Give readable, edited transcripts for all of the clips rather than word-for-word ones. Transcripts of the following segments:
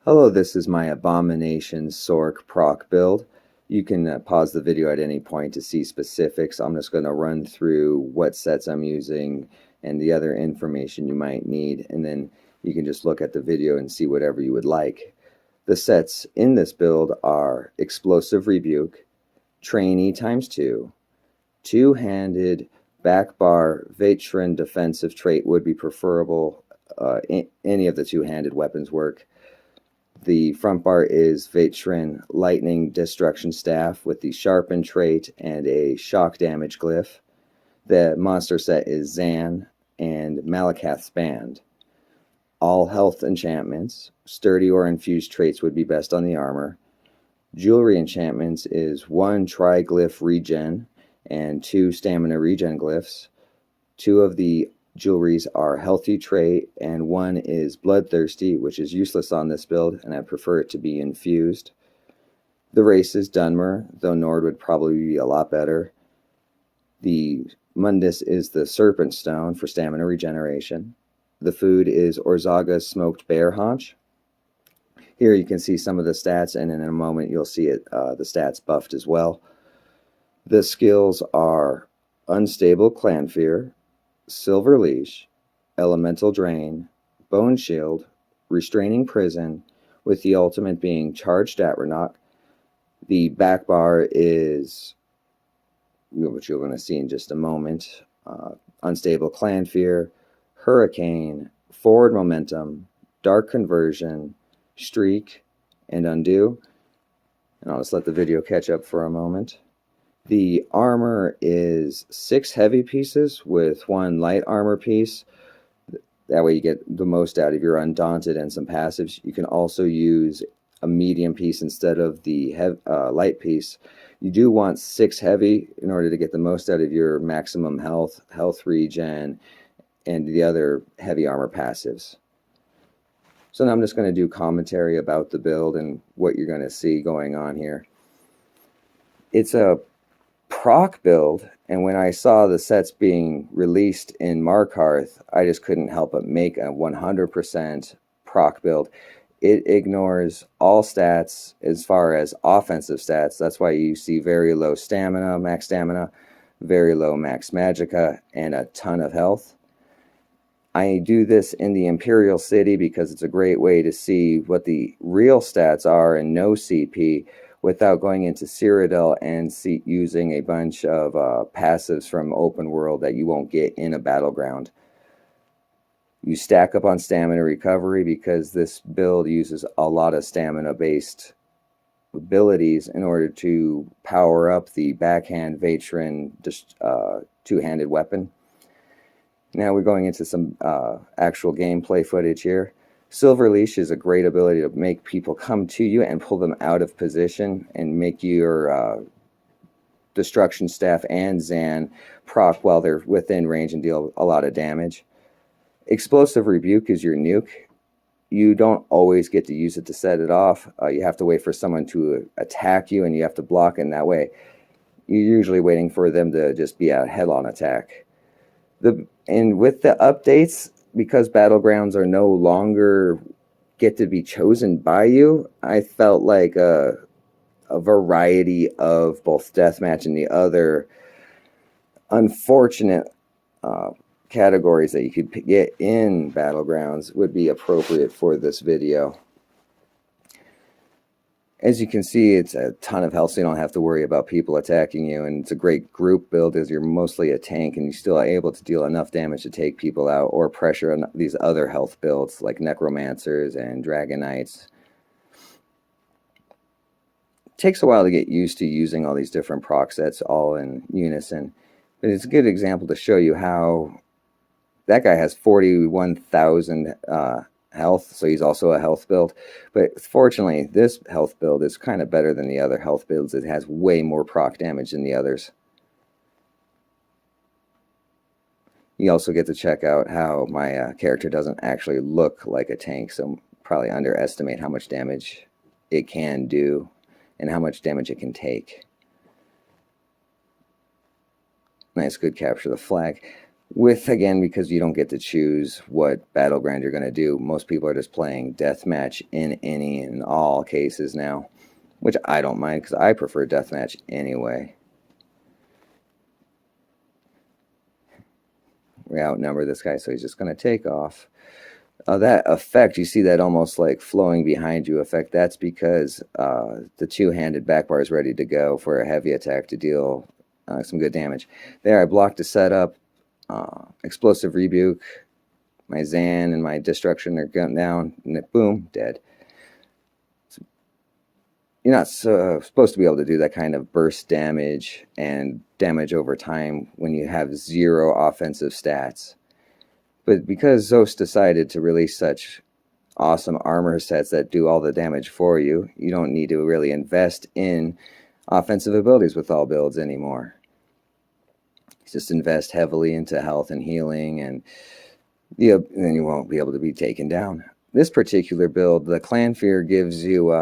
Hello, this is my Abomination Sorc Proc build. You can pause the video at any point to see specifics. I'm just going to run through what sets I'm using and the other information you might need, and then you can just look at the video and see whatever you would like. The sets in this build are Explosive Rebuke, Trainee ×2, Two-Handed, Back Bar, Vateshran defensive trait would be preferable. Any of the two-handed weapons work. The front bar is Vateshran Lightning Destruction Staff with the Sharpened trait and a shock damage glyph. The monster set is Zaan and Malacath's Band. All health enchantments, sturdy or infused traits would be best on the armor. Jewelry enchantments is 1 Triglyph Regen and 2 Stamina Regen glyphs. 2 of the jewelries are healthy trait, and 1 is Bloodthirsty, which is useless on this build, and I prefer it to be infused. The race is Dunmer, though Nord would probably be a lot better. The Mundus is the Serpent stone for stamina regeneration. The food is Orzaga's smoked bear haunch. Here you can see some of the stats, and in a moment you'll see it the stats buffed as well. The skills are Unstable Clannfear, Silver Leash, Elemental Drain, Bone Shield, Restraining Prison, with the ultimate being Charged Atronach. The back bar is, which you're going to see in just a moment, Unstable Clannfear, Hurricane, Forward Momentum, Dark Conversion, Streak, and Undo. And I'll just let the video catch up for a moment. The armor is 6 heavy pieces with 1 light armor piece. That way you get the most out of your Undaunted and some passives. You can also use a medium piece instead of the light piece. You do want 6 heavy in order to get the most out of your maximum health regen, and the other heavy armor passives. So now I'm just going to do commentary about the build and what you're going to see going on here. It's a Proc build, and when I saw the sets being released in Markarth, I just couldn't help but make a 100% Proc build. It ignores all stats as far as offensive stats. That's why you see very low stamina, max stamina, very low max Magicka, and a ton of health. I do this in the Imperial City because it's a great way to see what the real stats are in no CP, without going into Cyrodiil and using a bunch of passives from open world that you won't get in a Battleground. You stack up on stamina recovery because this build uses a lot of stamina based abilities in order to power up the backhand Vateshran two-handed weapon. Now we're going into some actual gameplay footage here. Silver Leash is a great ability to make people come to you and pull them out of position and make your Destruction Staff and Zaan proc while they're within range and deal a lot of damage. Explosive Rebuke is your nuke. You don't always get to use it to set it off. You have to wait for someone to attack you, and you have to block in that way. You're usually waiting for them to just be a head-on attack. And with the updates, because Battlegrounds are no longer get to be chosen by you, I felt like a variety of both deathmatch and the other unfortunate categories that you could get in Battlegrounds would be appropriate for this video. As you can see, it's a ton of health, so you don't have to worry about people attacking you, and it's a great group build as you're mostly a tank and you're still able to deal enough damage to take people out or pressure on these other health builds like Necromancers and Dragon Knights. It takes a while to get used to using all these different proc sets all in unison, but it's a good example to show you how that guy has 41,000 health, so he's also a health build. But fortunately, this health build is kind of better than the other health builds. It has way more proc damage than the others. You also get to check out how my character doesn't actually look like a tank, so probably underestimate how much damage it can do and how much damage it can take. Nice, good capture of the flag. With, again, because you don't get to choose what Battleground you're going to do, most people are just playing Deathmatch in any and all cases now, which I don't mind because I prefer Deathmatch anyway. We outnumber this guy, so he's just going to take off. That effect, you see that almost like flowing behind you effect, that's because the two-handed back bar is ready to go for a heavy attack to deal some good damage. There, I blocked a setup. Explosive Rebuke, my Zaan and my Destruction are going down, and boom, dead. So you're not supposed to be able to do that kind of burst damage and damage over time when you have 0 offensive stats. But because Zos decided to release such awesome armor sets that do all the damage for you, you don't need to really invest in offensive abilities with all builds anymore. Just invest heavily into health and healing, and then you won't be able to be taken down. This particular build, the Clannfear, gives you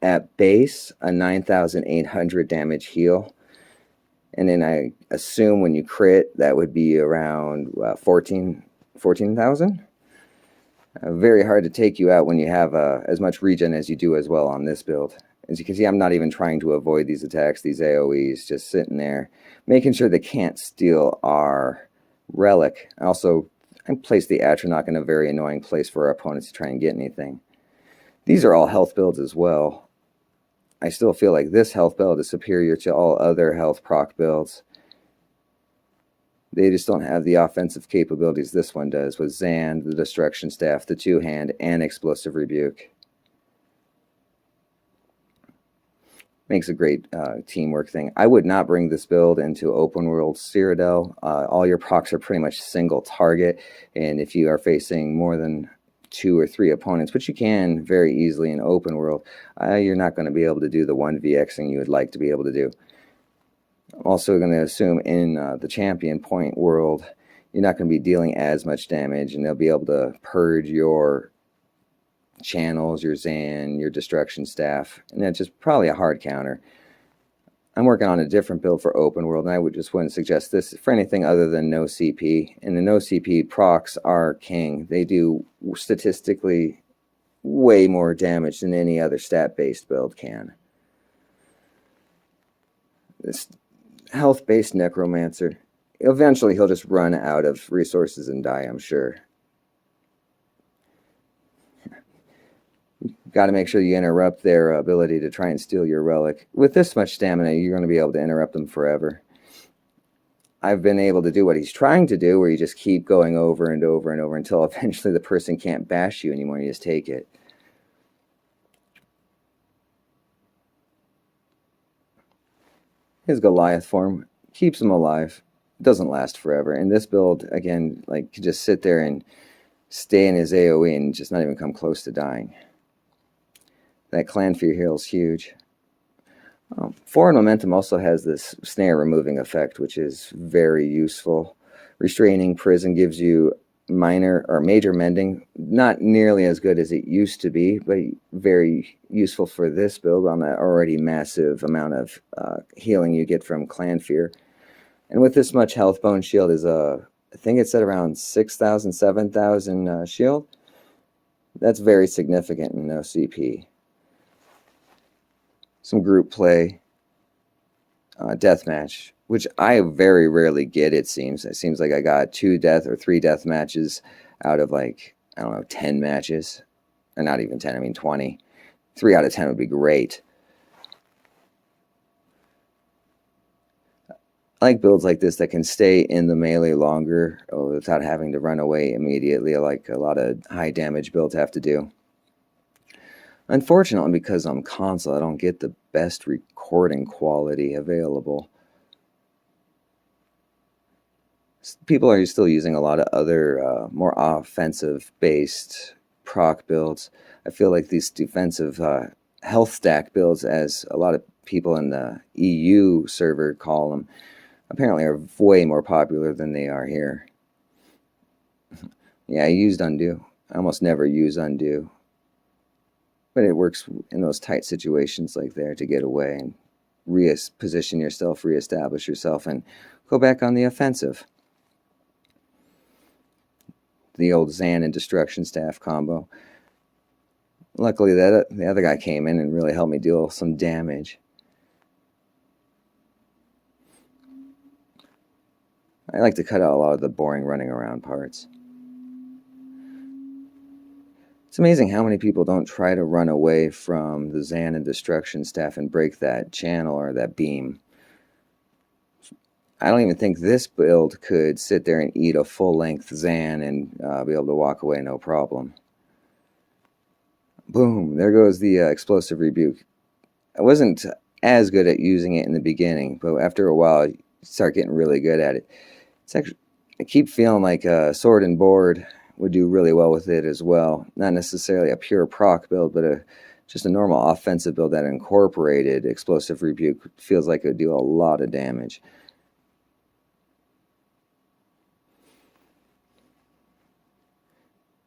at base a 9,800 damage heal, and then I assume when you crit that would be around 14,000. Very hard to take you out when you have as much regen as you do as well on this build. As you can see, I'm not even trying to avoid these attacks, these AoEs, just sitting there, making sure they can't steal our relic. I placed the Atronach in a very annoying place for our opponents to try and get anything. These are all health builds as well. I still feel like this health build is superior to all other health proc builds. They just don't have the offensive capabilities this one does, with Zaan, the Destruction Staff, the two-hand, and Explosive Rebuke. Makes a great teamwork thing. I would not bring this build into open world Cyrodiil. All your procs are pretty much single target, and if you are facing more than 2 or 3 opponents, which you can very easily in open world, you're not going to be able to do the 1vxing you would like to be able to do. I'm also going to assume in the champion point world, you're not going to be dealing as much damage, and they'll be able to purge your channels, your Zaan, your Destruction Staff, and that's just probably a hard counter. I'm working on a different build for open world, and I wouldn't suggest this for anything other than no CP. And the no CP procs are king. They do statistically way more damage than any other stat-based build can. This health-based Necromancer, eventually he'll just run out of resources and die, I'm sure. Got to make sure you interrupt their ability to try and steal your relic. With this much stamina, you're going to be able to interrupt them forever. I've been able to do what he's trying to do, where you just keep going over and over and over until eventually the person can't bash you anymore. You just take it. His Goliath form keeps him alive. It doesn't last forever. And this build, again, like, could just sit there and stay in his AoE and just not even come close to dying. That Clannfear heal is huge. Foreign Momentum also has this snare removing effect, which is very useful. Restraining Prison gives you minor or major mending, not nearly as good as it used to be, but very useful for this build on that already massive amount of healing you get from Clannfear. And with this much health, Bone Shield is I think it's at around 6,000, 7,000 shield. That's very significant in no CP. Some group play, deathmatch, which I very rarely get, it seems. It seems like I got 2 death or 3 death matches out of, like, I don't know, 10 matches. Or not even 10, I mean 20. 3 out of 10 would be great. I like builds like this that can stay in the melee longer without having to run away immediately, like a lot of high damage builds have to do. Unfortunately, because I'm console, I don't get the best recording quality available. People are still using a lot of other more offensive-based proc builds. I feel like these defensive health stack builds, as a lot of people in the EU server call them, apparently are way more popular than they are here. Yeah, I used Undo. I almost never use Undo. But it works in those tight situations like there to get away and reposition yourself, reestablish yourself, and go back on the offensive. the old Zaan and Destruction Staff combo. Luckily, the other guy came in and really helped me deal some damage. I like to cut out a lot of the boring running around parts. It's amazing how many people don't try to run away from the Zaan and Destruction Staff and break that channel or that beam. I don't even think this build could sit there and eat a full-length Zaan and be able to walk away no problem. Boom, there goes the explosive rebuke. I wasn't as good at using it in the beginning, but after a while, you start getting really good at it. It's actually, I keep feeling like Sword and Board would do really well with it as well. Not necessarily a pure proc build, but just a normal offensive build that incorporated explosive rebuke. Feels like it would do a lot of damage.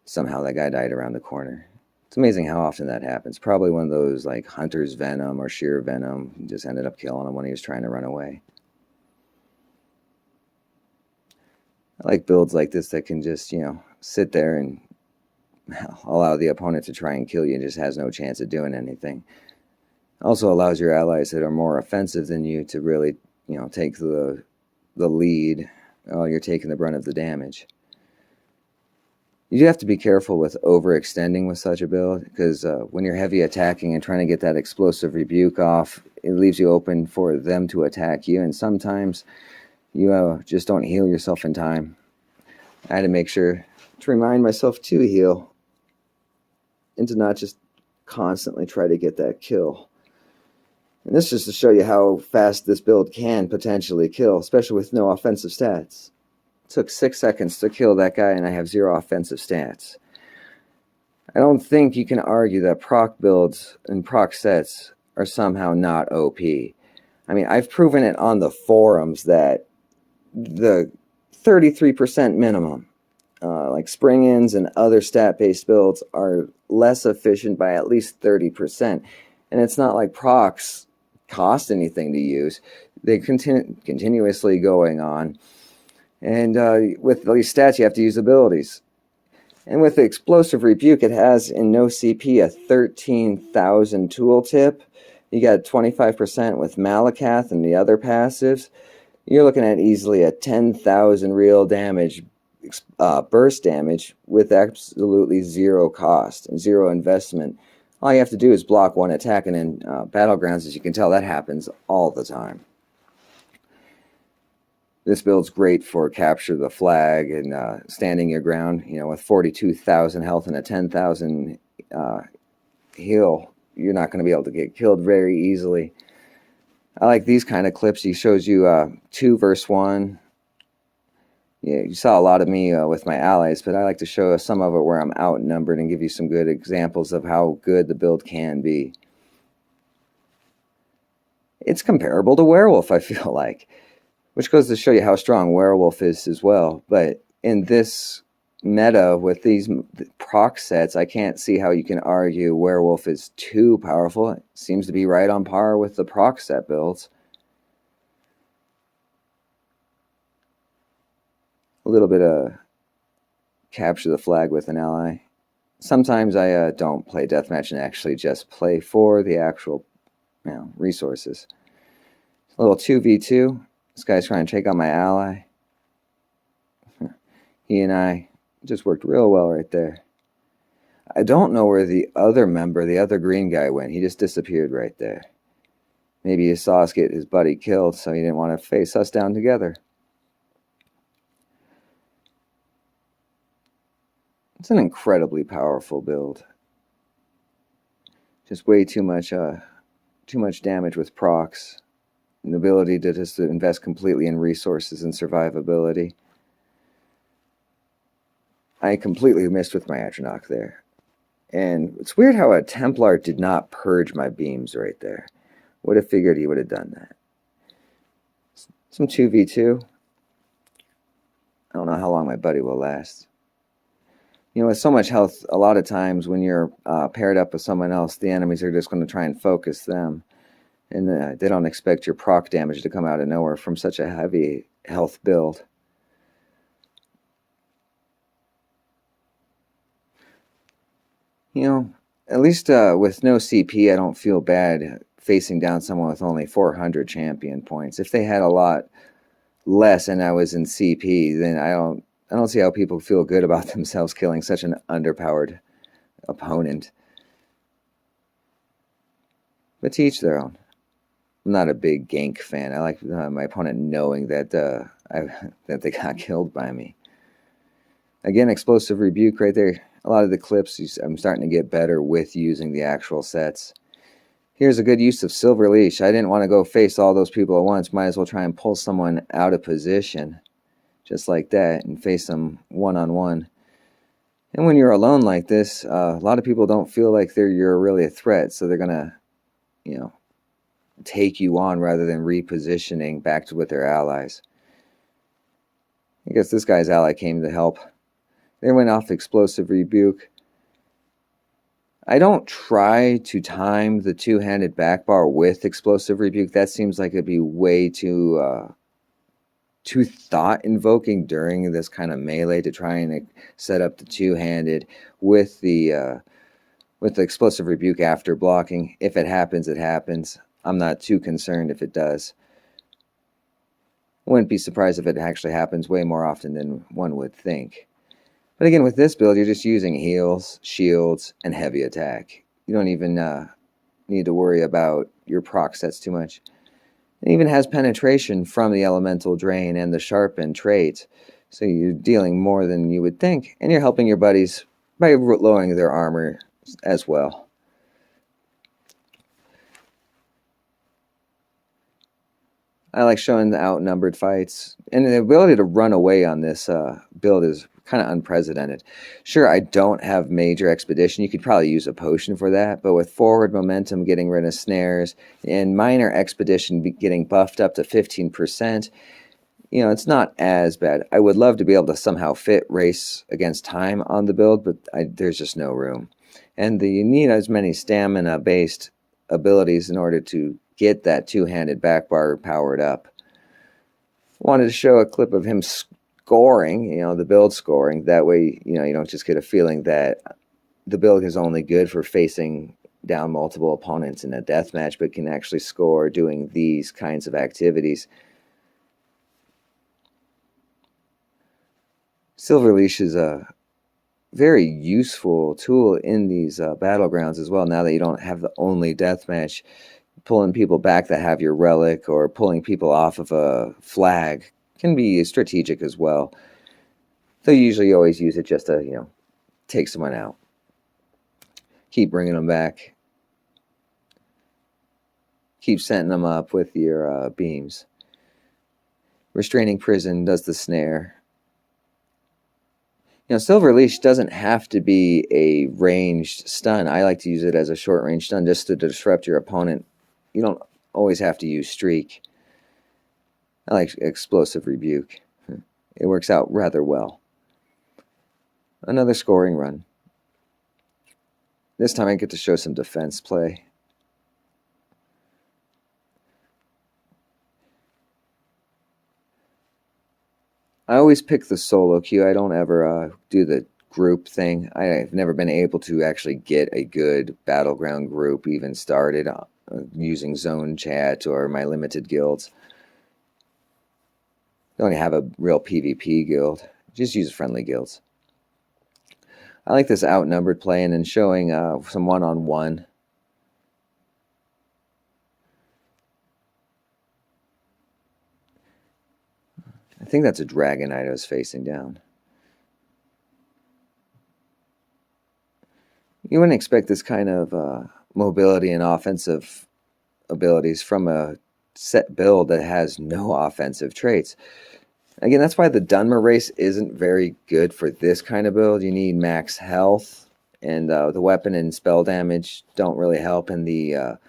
Somehow that guy died around the corner. It's amazing how often that happens. Probably one of those like Hunter's Venom or Sheer Venom. He just ended up killing him when he was trying to run away. I like builds like this that can just, sit there and allow the opponent to try and kill you and just has no chance of doing anything. Also allows your allies that are more offensive than you to really, take the lead while you're taking the brunt of the damage. You do have to be careful with overextending with such a build, because when you're heavy attacking and trying to get that explosive rebuke off, it leaves you open for them to attack you, and sometimes you just don't heal yourself in time. I had to make sure to remind myself to heal and to not just constantly try to get that kill. And this is to show you how fast this build can potentially kill, especially with no offensive stats. It took 6 seconds to kill that guy, and I have 0 offensive stats. I don't think you can argue that proc builds and proc sets are somehow not OP. I mean, I've proven it on the forums that the 33% minimum, like spring-ins and other stat-based builds, are less efficient by at least 30%. And it's not like procs cost anything to use. They continuously going on. And with these stats, you have to use abilities. And with the explosive rebuke, it has in no CP a 13,000 tooltip. You got 25% with Malacath and the other passives. You're looking at easily a 10,000 real damage, burst damage, with absolutely 0 cost and 0 investment. All you have to do is block 1 attack, and in Battlegrounds, as you can tell, that happens all the time. This build's great for capture the flag and standing your ground. With 42,000 health and a 10,000 heal, you're not going to be able to get killed very easily. I like these kind of clips. He shows you 2 versus 1. Yeah, you saw a lot of me with my allies, but I like to show some of it where I'm outnumbered and give you some good examples of how good the build can be. It's comparable to Werewolf, I feel like, which goes to show you how strong Werewolf is as well. But in this meta with these proc sets, I can't see how you can argue Werewolf is too powerful. It seems to be right on par with the proc set builds. A little bit of capture the flag with an ally. Sometimes I don't play deathmatch and actually just play for the actual resources. A little 2v2. This guy's trying to take out my ally. He and I just worked real well right there. I don't know where the other member, the other green guy, went. He just disappeared right there. Maybe he saw us get his buddy killed, so he didn't want to face us down together. It's an incredibly powerful build. Just way too much damage with procs. And the ability to just invest completely in resources and survivability. I completely missed with my Atronach there. And it's weird how a Templar did not purge my beams right there. Would have figured he would have done that. Some 2v2. I don't know how long my buddy will last. With so much health, a lot of times when you're paired up with someone else, the enemies are just going to try and focus them. And they don't expect your proc damage to come out of nowhere from such a heavy health build. You know, at least with no CP, I don't feel bad facing down someone with only 400 champion points. If they had a lot less and I was in CP, then I don't see how people feel good about themselves killing such an underpowered opponent. But to each their own. I'm not a big gank fan. I like my opponent knowing that that they got killed by me. Again, explosive rebuke right there. A lot of the clips, I'm starting to get better with using the actual sets. Here's a good use of Silver Leash. I didn't want to go face all those people at once. Might as well try and pull someone out of position. Just like that. And face them one-on-one. And when you're alone like this, a lot of people don't feel like you're really a threat. So they're going to, you know, take you on rather than repositioning back to with their allies. I guess this guy's ally came to help. They went off explosive rebuke. I don't try to time the two-handed back bar with explosive rebuke. That seems like it'd be way too thought-invoking during this kind of melee to try and set up the two-handed with the explosive rebuke after blocking. If it happens, it happens. I'm not too concerned if it does. Wouldn't be surprised if it actually happens way more often than one would think. But again, with this build, you're just using heals, shields, and heavy attack. You don't even need to worry about your proc sets too much. It even has penetration from the elemental drain and the sharpened trait. So you're dealing more than you would think. And you're helping your buddies by lowering their armor as well. I like showing the outnumbered fights. And the ability to run away on this build is kind of unprecedented. Sure, I don't have major expedition. You could probably use a potion for that. But with forward momentum getting rid of snares and minor expedition getting buffed up to 15%, you know, it's not as bad. I would love to be able to somehow fit race against time on the build, but there's just no room. And you need as many stamina-based abilities in order to get that two-handed back bar powered up. Wanted to show a clip of him scoring, you know, the build scoring. That way, you know, you don't just get a feeling that the build is only good for facing down multiple opponents in a deathmatch, but can actually score doing these kinds of activities. Silver Leash is a very useful tool in these battlegrounds as well, now that you don't have the only deathmatch. Pulling people back that have your relic or pulling people off of a flag can be strategic as well. So you usually always use it just to, you know, take someone out. Keep bringing them back. Keep setting them up with your beams. Restraining Prison does the snare. You know, Silver Leash doesn't have to be a ranged stun. I like to use it as a short range stun just to disrupt your opponent. You don't always have to use Streak. I like Explosive Rebuke. It works out rather well. Another scoring run. This time I get to show some defense play. I always pick the solo queue. I don't ever do the group thing. I've never been able to actually get a good Battleground group even started using zone chat or my limited guilds. Don't have a real PvP guild. Just use friendly guilds. I like this outnumbered play and then showing some one-on-one. I think that's a Dragon Knight I was facing down. You wouldn't expect this kind of mobility and offensive abilities from a set build that has no offensive traits. Again, that's why the Dunmer race isn't very good for this kind of build. You need max health, and the weapon and spell damage don't really help, and the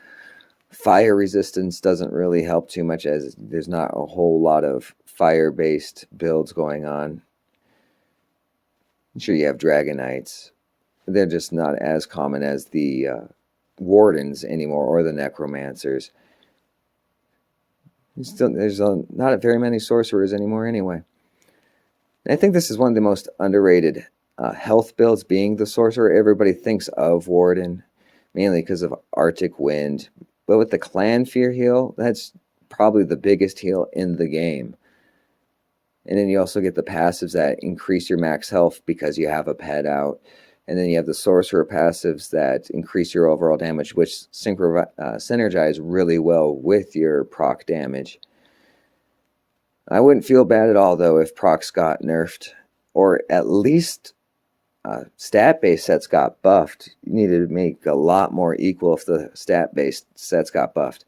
fire resistance doesn't really help too much, as there's not a whole lot of fire-based builds going on. I'm sure you have Dragon Knights. They're just not as common as the Wardens anymore, or the Necromancers. There's not very many Sorcerers anymore anyway. And I think this is one of the most underrated health builds being the Sorcerer, everybody thinks of Warden, mainly because of Arctic Wind. But with the Clannfear heal, that's probably the biggest heal in the game. And then you also get the passives that increase your max health because you have a pet out. And then you have the Sorcerer passives that increase your overall damage, which synergize really well with your proc damage. I wouldn't feel bad at all, though, if procs got nerfed, or at least stat-based sets got buffed. You need to make a lot more equal if the stat-based sets got buffed.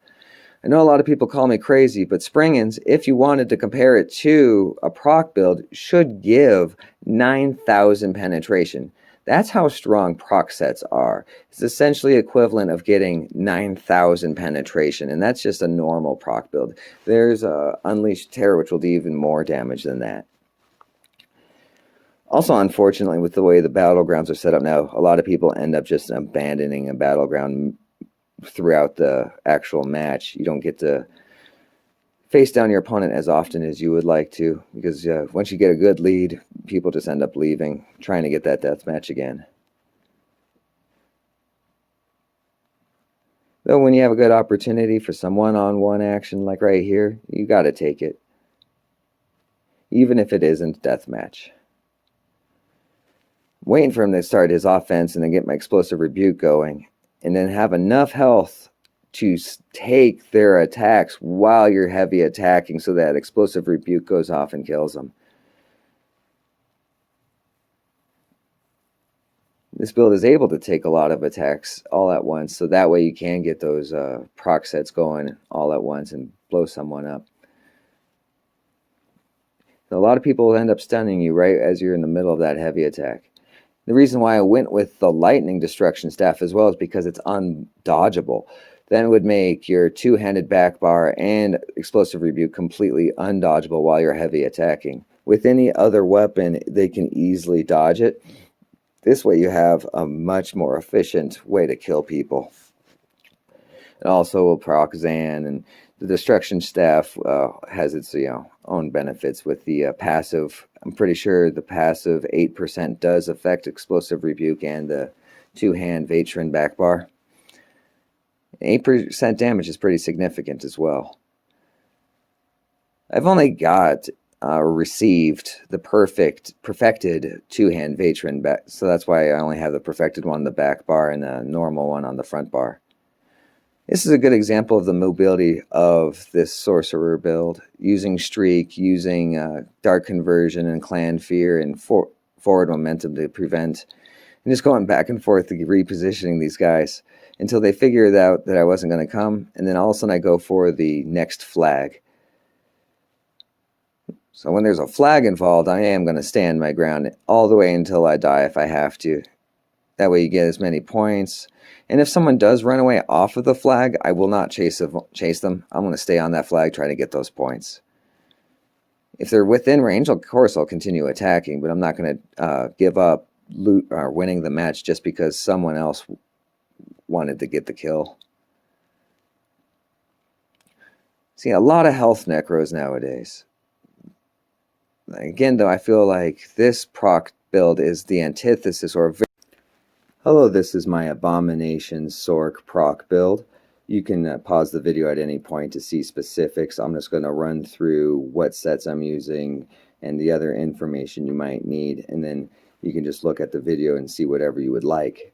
I know a lot of people call me crazy, but Springans, if you wanted to compare it to a proc build, should give 9,000 penetration. That's how strong proc sets are. It's essentially equivalent of getting 9,000 penetration, and that's just a normal proc build. There's Unleashed Terror, which will do even more damage than that. Also, unfortunately, with the way the battlegrounds are set up now, a lot of people end up just abandoning a battleground throughout the actual match. You don't get to face down your opponent as often as you would like to, because once you get a good lead, people just end up leaving, trying to get that death match again. Though when you have a good opportunity for some one-on-one action like right here, you got to take it, even if it isn't deathmatch. I'm waiting for him to start his offense and then get my explosive rebuke going, and then have enough health to take their attacks while you're heavy attacking so that explosive rebuke goes off and kills them. This build is able to take a lot of attacks all at once, so that way you can get those proc sets going all at once and blow someone up. A lot of people will end up stunning you right as you're in the middle of that heavy attack. The reason why I went with the Lightning Destruction Staff as well is because it's undodgeable. Then it would make your two-handed back bar and explosive rebuke completely undodgeable while you're heavy attacking. With any other weapon, they can easily dodge it. This way you have a much more efficient way to kill people. It also will proc Zaan, and the Destruction Staff has its own benefits with the passive. I'm pretty sure the passive 8% does affect explosive rebuke and the two-hand Vateshran back bar. 8% damage is pretty significant as well. I've only got received the perfected two-hand Vateshran back, so that's why I only have the perfected one on the back bar and the normal one on the front bar. This is a good example of the mobility of this Sorcerer build, using Streak, using Dark Conversion and Clannfear and forward momentum to prevent, and just going back and forth, repositioning these guys until they figured out that I wasn't going to come, and then all of a sudden I go for the next flag. So when there's a flag involved, I am going to stand my ground all the way until I die if I have to. That way you get as many points. And if someone does run away off of the flag, I will not chase them. I'm going to stay on that flag trying to get those points. If they're within range, of course I'll continue attacking, but I'm not going to give up loot or winning the match just because someone else wanted to get the kill. See, a lot of health necros nowadays. Again, though, I feel like this proc build is the antithesis or Hello, this is my Abomination Sorc proc build. You can pause the video at any point to see specifics. I'm just going to run through what sets I'm using and the other information you might need, and then you can just look at the video and see whatever you would like.